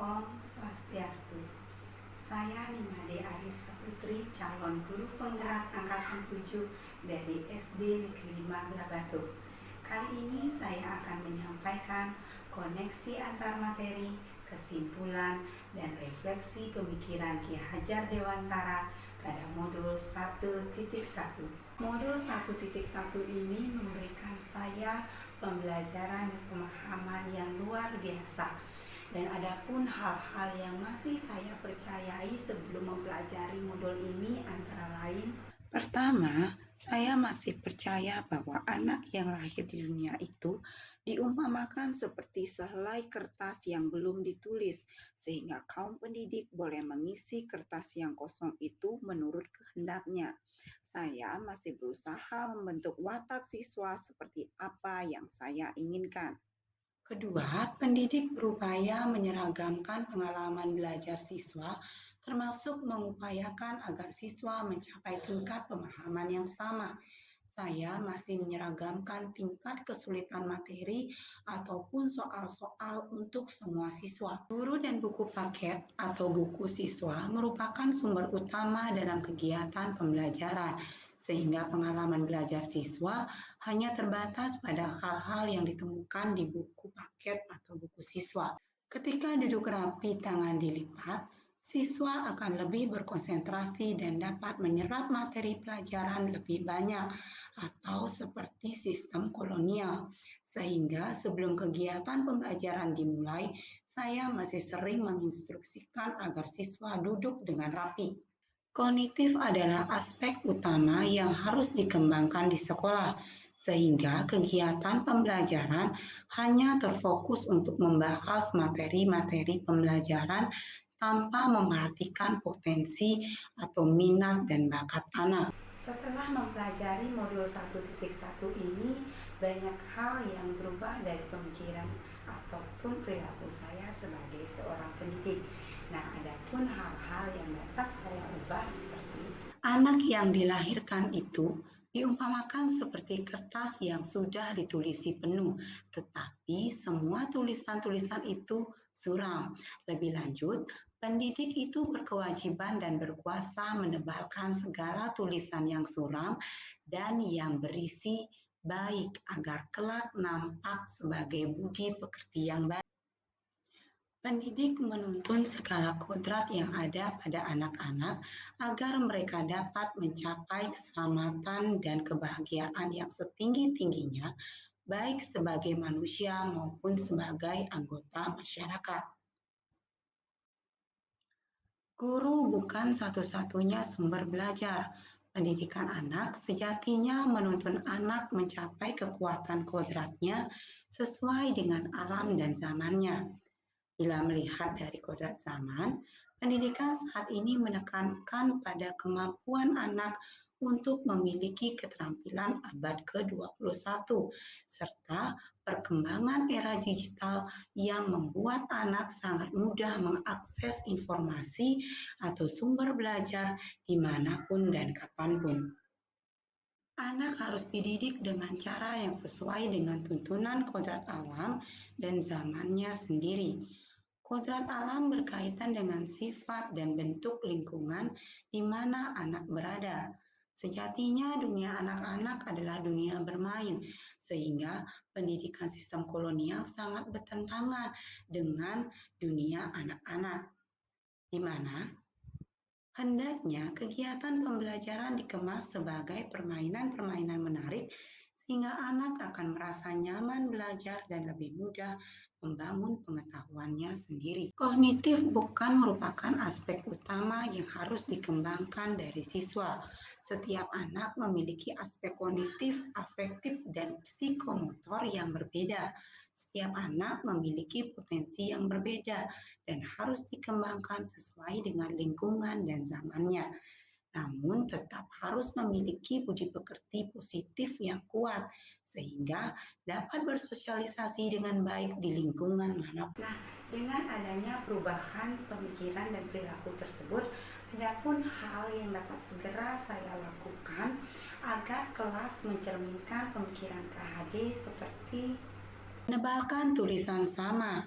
Om Swastiastu. Saya Nimade Arisa Putri, calon guru penggerak angkatan 7 dari SD Negeri 5 Blabatu. Kali ini saya akan menyampaikan koneksi antar materi, kesimpulan, dan refleksi pemikiran Ki Hajar Dewantara pada modul 1.1. Modul 1.1 ini memberikan saya pembelajaran dan pemahaman yang luar biasa. Dan adapun hal-hal yang masih saya percayai sebelum mempelajari modul ini antara lain: pertama, saya masih percaya bahwa anak yang lahir di dunia itu diumpamakan seperti sehelai kertas yang belum ditulis, sehingga kaum pendidik boleh mengisi kertas yang kosong itu menurut kehendaknya. Saya masih berusaha membentuk watak siswa seperti apa yang saya inginkan. Kedua, pendidik berupaya menyeragamkan pengalaman belajar siswa, termasuk mengupayakan agar siswa mencapai tingkat pemahaman yang sama. Saya masih menyeragamkan tingkat kesulitan materi ataupun soal-soal untuk semua siswa. Guru dan buku paket atau buku siswa merupakan sumber utama dalam kegiatan pembelajaran, sehingga pengalaman belajar siswa hanya terbatas pada hal-hal yang ditemukan di buku paket atau buku siswa. Ketika duduk rapi tangan dilipat, siswa akan lebih berkonsentrasi dan dapat menyerap materi pelajaran lebih banyak atau seperti sistem kolonial. Sehingga sebelum kegiatan pembelajaran dimulai, saya masih sering menginstruksikan agar siswa duduk dengan rapi. Kognitif adalah aspek utama yang harus dikembangkan di sekolah, sehingga kegiatan pembelajaran hanya terfokus untuk membahas materi-materi pembelajaran tanpa memperhatikan potensi atau minat dan bakat anak. Setelah mempelajari modul 1.1 ini, banyak hal yang berubah dari pemikiran ataupun perilaku saya sebagai seorang pendidik. Nah, adapun hal-hal yang dapat saya ubah seperti: anak yang dilahirkan itu diumpamakan seperti kertas yang sudah ditulisi penuh, tetapi semua tulisan-tulisan itu suram. Lebih lanjut, pendidik itu berkewajiban dan berkuasa menebalkan segala tulisan yang suram dan yang berisi baik agar kelak nampak sebagai budi pekerti yang baik. Pendidik menuntun segala kodrat yang ada pada anak-anak agar mereka dapat mencapai keselamatan dan kebahagiaan yang setinggi-tingginya, baik sebagai manusia maupun sebagai anggota masyarakat. Guru bukan satu-satunya sumber belajar. Pendidikan anak sejatinya menuntun anak mencapai kekuatan kodratnya sesuai dengan alam dan zamannya. Bila melihat dari kodrat zaman, pendidikan saat ini menekankan pada kemampuan anak untuk memiliki keterampilan abad ke-21 serta perkembangan era digital yang membuat anak sangat mudah mengakses informasi atau sumber belajar dimanapun dan kapanpun. Anak harus dididik dengan cara yang sesuai dengan tuntunan kodrat alam dan zamannya sendiri. Kodrat alam berkaitan dengan sifat dan bentuk lingkungan di mana anak berada. Sejatinya dunia anak-anak adalah dunia bermain, sehingga pendidikan sistem kolonial sangat bertentangan dengan dunia anak-anak, di mana hendaknya kegiatan pembelajaran dikemas sebagai permainan-permainan menarik sehingga anak akan merasa nyaman belajar dan lebih mudah membangun pengetahuannya sendiri. Kognitif bukan merupakan aspek utama yang harus dikembangkan dari siswa. Setiap anak memiliki aspek kognitif, afektif, dan psikomotor yang berbeda. Setiap anak memiliki potensi yang berbeda dan harus dikembangkan sesuai dengan lingkungan dan zamannya. Namun tetap harus memiliki budi pekerti positif yang kuat sehingga dapat bersosialisasi dengan baik di lingkungan manapun. Nah, dengan adanya perubahan pemikiran dan perilaku tersebut, adapun hal yang dapat segera saya lakukan agar kelas mencerminkan pemikiran KHD seperti: menebalkan tulisan sama.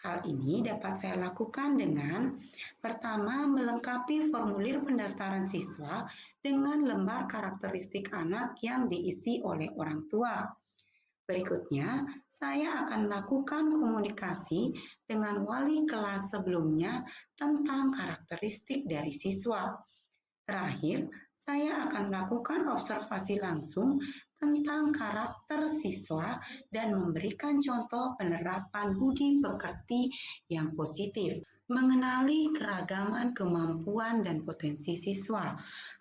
Hal ini dapat saya lakukan dengan pertama, melengkapi formulir pendaftaran siswa dengan lembar karakteristik anak yang diisi oleh orang tua. Berikutnya, saya akan melakukan komunikasi dengan wali kelas sebelumnya tentang karakteristik dari siswa. Terakhir, saya akan melakukan observasi langsung tentang karakter siswa dan memberikan contoh penerapan budi pekerti yang positif. Mengenali keragaman kemampuan dan potensi siswa.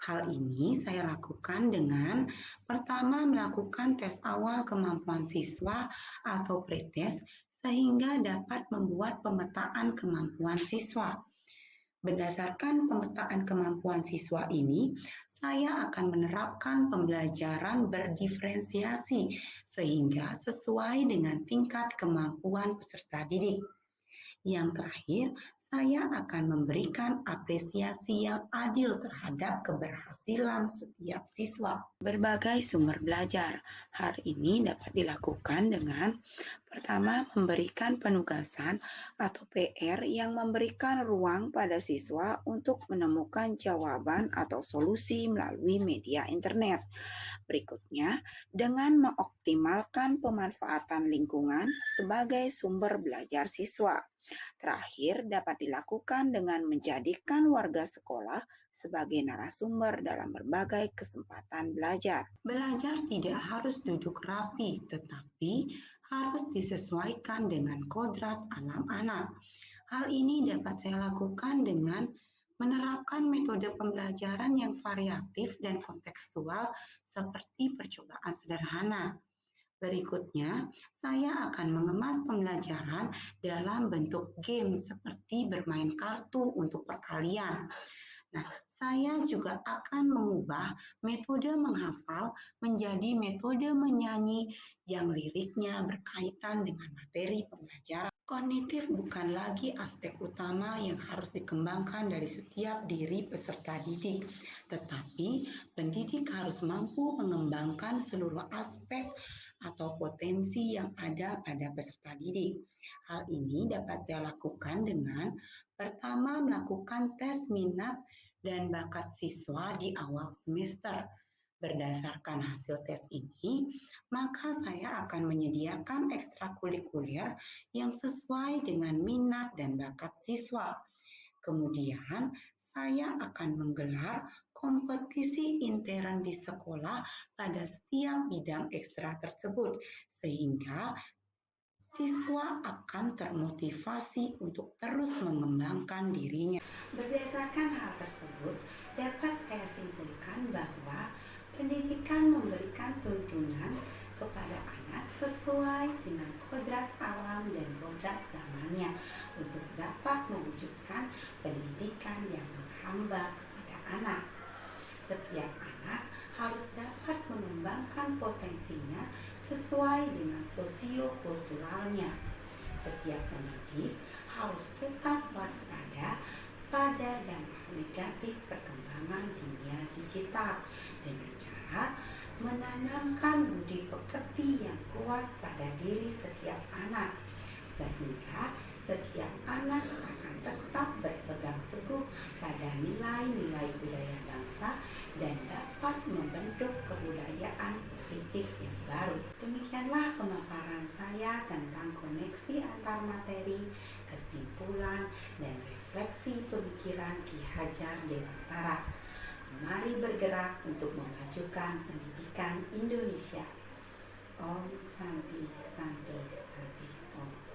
Hal ini saya lakukan dengan pertama melakukan tes awal kemampuan siswa atau pretest sehingga dapat membuat pemetaan kemampuan siswa. Berdasarkan pemetaan kemampuan siswa ini, saya akan menerapkan pembelajaran berdiferensiasi sehingga sesuai dengan tingkat kemampuan peserta didik. Yang terakhir, saya akan memberikan apresiasi yang adil terhadap keberhasilan setiap siswa. Berbagai sumber belajar. Hal ini dapat dilakukan dengan pertama, memberikan penugasan atau PR yang memberikan ruang pada siswa untuk menemukan jawaban atau solusi melalui media internet. Berikutnya, dengan mengoptimalkan pemanfaatan lingkungan sebagai sumber belajar siswa. Terakhir, dapat dilakukan dengan menjadikan warga sekolah sebagai narasumber dalam berbagai kesempatan belajar. Belajar tidak harus duduk rapi, tetapi harus disesuaikan dengan kodrat alam anak. Hal ini dapat saya lakukan dengan menerapkan metode pembelajaran yang variatif dan kontekstual seperti percobaan sederhana. Berikutnya, saya akan mengemas pembelajaran dalam bentuk game seperti bermain kartu untuk perkalian. Nah, saya juga akan mengubah metode menghafal menjadi metode menyanyi yang liriknya berkaitan dengan materi pembelajaran. Kognitif bukan lagi aspek utama yang harus dikembangkan dari setiap diri peserta didik, tetapi pendidik harus mampu mengembangkan seluruh aspek atau potensi yang ada pada peserta didik. Hal ini dapat saya lakukan dengan pertama melakukan tes minat dan bakat siswa di awal semester. Berdasarkan hasil tes ini, maka saya akan menyediakan ekstrakurikuler yang sesuai dengan minat dan bakat siswa. Kemudian, saya akan menggelar kompetisi intern di sekolah pada setiap bidang ekstra tersebut, sehingga siswa akan termotivasi untuk terus mengembangkan dirinya. Berdasarkan hal tersebut, dapat saya simpulkan bahwa pendidikan memberikan tuntunan kepada anak sesuai dengan kodrat alam dan kodrat zamannya untuk dapat mewujudkan pendidikan yang menghamba kepada anak. Setiap anak harus dapat mengembangkan potensinya sesuai dengan sosiokulturalnya. Setiap pendidik harus tetap waspada pada dampak negatif perkembangan dunia digital dengan cara menanamkan budi pekerti yang kuat pada diri setiap anak, sehingga setiap anak akan tetap berpegang teguh pada nilai-nilai budaya bangsa dan dapat membentuk kebudayaan positif yang baru. Demikianlah pemaparan saya tentang koneksi antar materi, kesimpulan, dan refleksi pemikiran Ki Hajar Dewantara. Mari bergerak untuk memajukan pendidikan Indonesia. Om Santi Santi Santi Om.